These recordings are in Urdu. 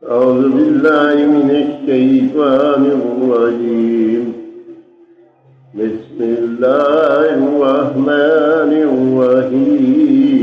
أعوذ بالله من الشيطان الرجيم. بسم الله الرحمن الرحيم.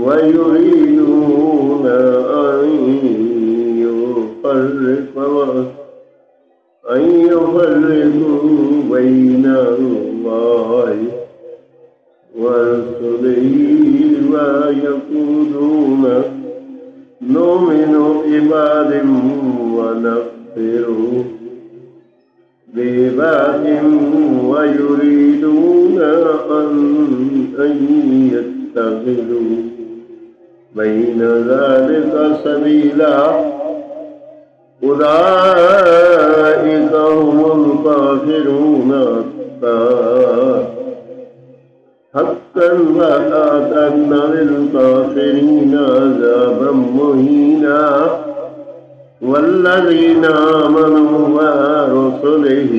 ويريدون أن يفرقوا بين الله ورسله ويقولون نؤمن ببعض ونكفر ببعض ويريدون أن يتخذوا بين ذلك سبيلا أولئك هم الكافرون حقا وأعتدنا للكافرين عذابا مهينا. والذين آمنوا ورسله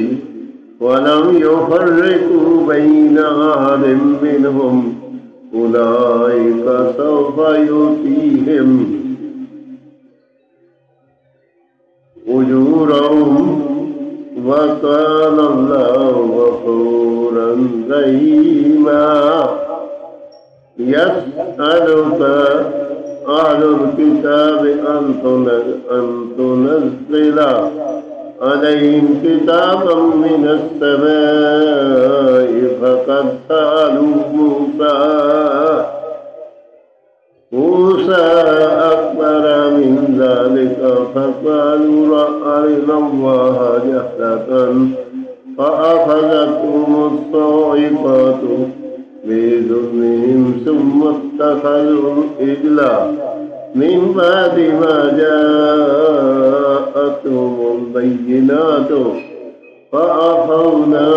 ولم يفرقوا بين أحد منهم أولئك سوف يؤتيهم أجورهم وكان الله غفورا رحيما. يسألك أهل الكتاب أن تنزل عليهم كتابا من السماء فقد سألوا موسى أكبر من ذلك فقالوا أرنا الله جهرة فأخذتهم الصاعقة بظلمهم ثم اتخذوا العجل من بعد ما جاءتهم البينات فعفونا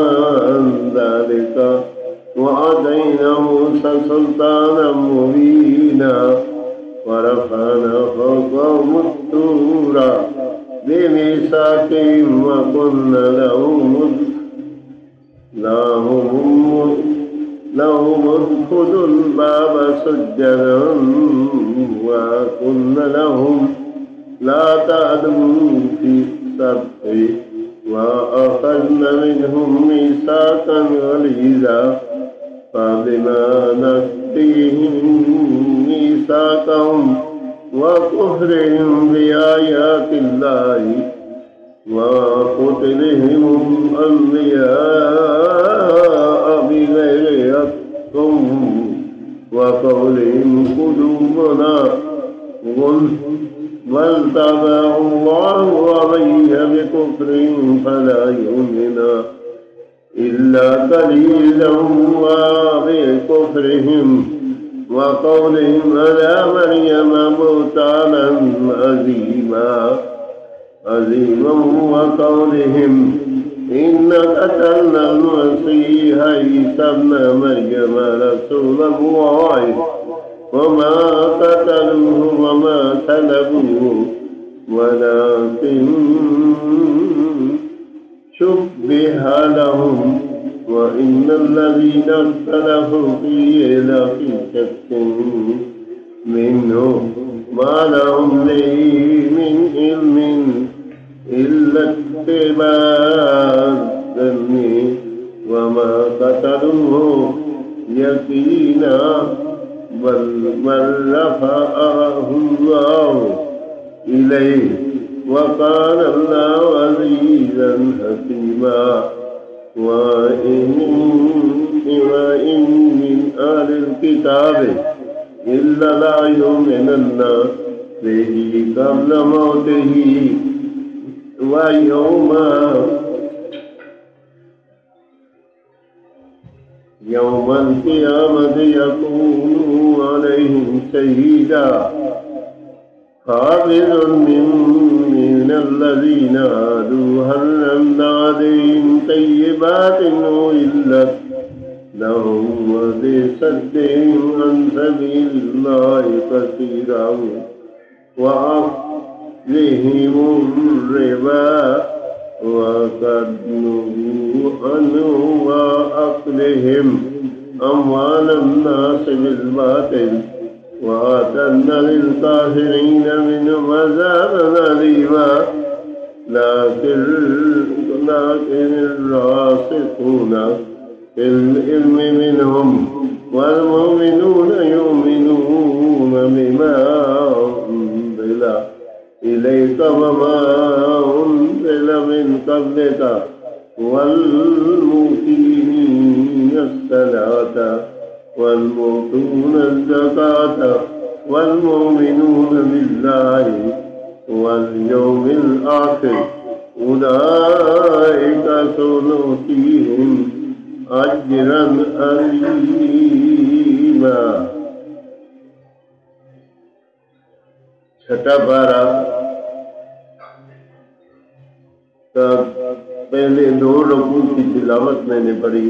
عن ذلك وآتينا موسى سلطانا مبينا ورفعنا فوقهم الطور بميثاقهم وقلنا لهم ادخلوا الباب سجدا وقلنا لهم لا تعدوا في السبت وأخذنا منهم ميثاقا غليظا فبما نقضهم ميثاقهم وكفرهم بآيات الله وقتلهم الأنبياء بغير حق وقولهم قلوبنا غلف بل طبع الله عليها بكفرهم فلا يؤمنا إلا قليلا وبكفرهم وقولهم على مريم بهتانا عظيما وقولهم إنا قتلنا المسيح عيسى ابن مريم رسول الله وما قتلوه وما صلبوه ولكن شبه لهم وإن الذين اختلفوا فيه لفي شك منه ما لهم به من علم إلا اتباع الظن وما قتلوه يقينا بل رفعه الله إليه وكان الله عزيزا حكيما وإن من أهل الكتاب إلا لا يؤمنن به قبل موته ويوم القيامة يكون عليهم شهيدا حافظ من الذين هادوا حرمنا عليهم طيبات أحلت لهم وبصدهم عن سبيل الله كثيرا وأخذهم الربا وقد نهوا عنه وأكلهم أموال الناس بالباطل وأعتدنا للكافرين منهم عذابا أليما لكن الراسخون في العلم منهم والمؤمنون يؤمنون بما أنزل إليك وما أنزل من قبلك والمقيمين الصلاة والمؤتون الزكاة والمؤمنون بالله واليوم الآخر أولئك سنؤتيهم أجرا عظيما. چھٹا پارہ پہلے 2 رکوع کی تلاوت میں نے پڑھی.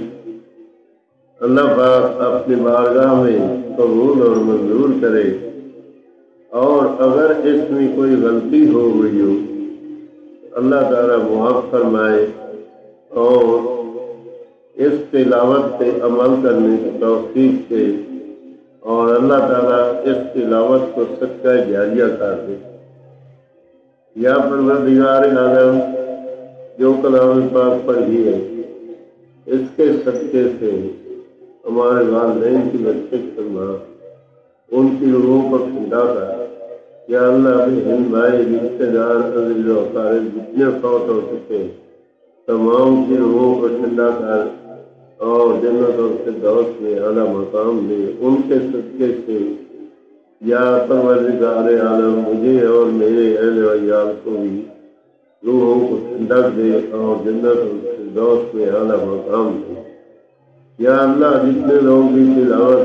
اللہ پاک اپنی بارگاہ میں قبول اور منظور کرے، اور اگر اس میں کوئی غلطی ہو گئی ہو اللہ تعالیٰ معاف فرمائے اور اس تلاوت پہ عمل کرنے کی توفیق دے، اور اللہ تعالیٰ اس تلاوت کو صدقہ جاریہ کر دے. یا پروردگار عالم، جو کلام پاک پڑھی ہے اس کے صدقے سے ہمارے والدین کی بخشش فرما، ان کی روحوں کو ٹھنڈا کر. یا اللہ ہند بھائی رشتے دار عزیز و اقارب جتنے فوت ہو چکے تمام کی روحوں کو ٹھنڈا کر اور جنت اور فردوس میں اعلیٰ مقام دے ان کے صدقے سے. یا پروردگار عالم، مجھے اور میرے اہل و عیال کو بھی روحوں کو ٹھنڈک دے اور جنت اور فردوس میں اعلیٰ مقام دے. یا اللہ جتنے لوگ بھی تلاوت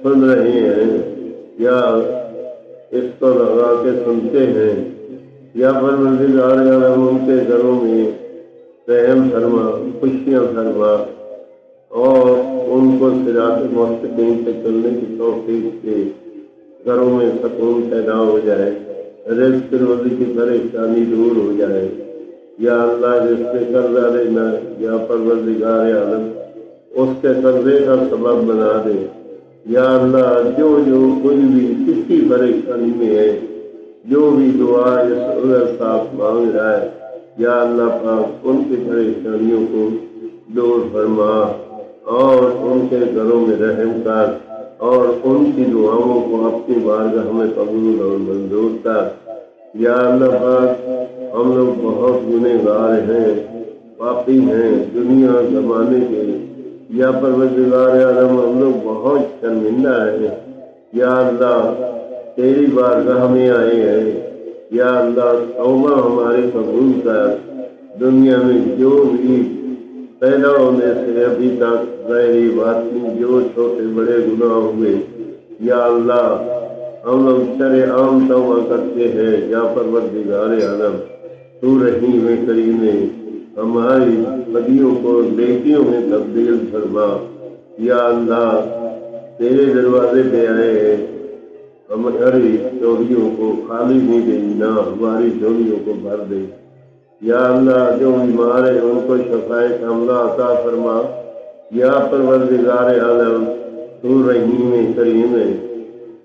سن رہے ہیں یا اس کو لگا کے سنتے ہیں، یا پروردگار عالم ان کے گھروں میں رحم فرما، خوشیاں فرما، اور ان کو صراط مستقیم پہ چلنے کی توفیق سے گھروں میں سکون پیدا ہو جائے، رزق روزی کی پریشانی دور ہو جائے. یا اللہ جس پہ قرضہ لینا یا پروردگار عالم اس کے قرضے کا سبب بنا دے. یا اللہ جو کوئی بھی کسی پریشانی میں ہے، جو بھی دعا اس عذر صاحب مانگ رہا ہے، یا اللہ پاک ان کی پریشانیوں کو دور فرما اور ان کے گھروں میں رحم کر اور ان کی دعاؤں کو اپنی بارگاہ میں قبول اور منظور کر. یا اللہ پاک ہم لوگ بہت گنہگار ہیں، پاپی ہیں دنیا زمانے کے. یا پروردگار عالم ہم لوگ بہت شرمندہ ہیں. یا اللہ تیری بارگاہ میں آئے ہیں. یا اللہ توبہ ہماری قبول کر. دنیا میں جو بھی پیدا ہونے سے ابھی تک ظاہری باطنی جو چھوٹے بڑے گناہ ہوئے، یا اللہ ہم لوگ شرعام توبہ کرتے ہیں. یا پروردگار عالم تو رحیم کریم ہماری بدیوں کو نیکیوں میں تبدیل فرما. یا اللہ تیرے دروازے پہ آئے ہیں، ہماری چوریوں کو خالی نہیں دینا، ہماری چوریوں کو بھر دے. یا اللہ جو بیمار ہیں ان کو شفائے کاملہ عطا فرما. یا پروردگار عالم تو رحیم کریم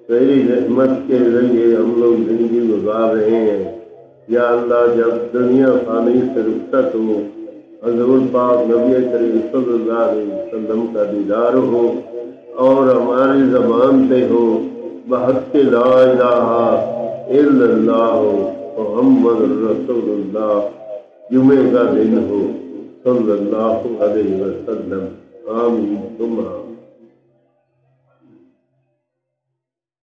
تیری رحمت کے ذریعے ہم لوگ زندگی گزار رہے ہیں۔ یا اللہ جب دنیا فانی سے رخصت ہو، حضور پاک نبی کریم صلی اللہ علیہ وسلم کا دیدار ہو اور ہماری زبان پہ ہو بحق لا الہ الا اللہ محمد رسول اللہ، جمعے کا دن ہو صلی اللہ علیہ وسلم۔ آمین ثم آمین۔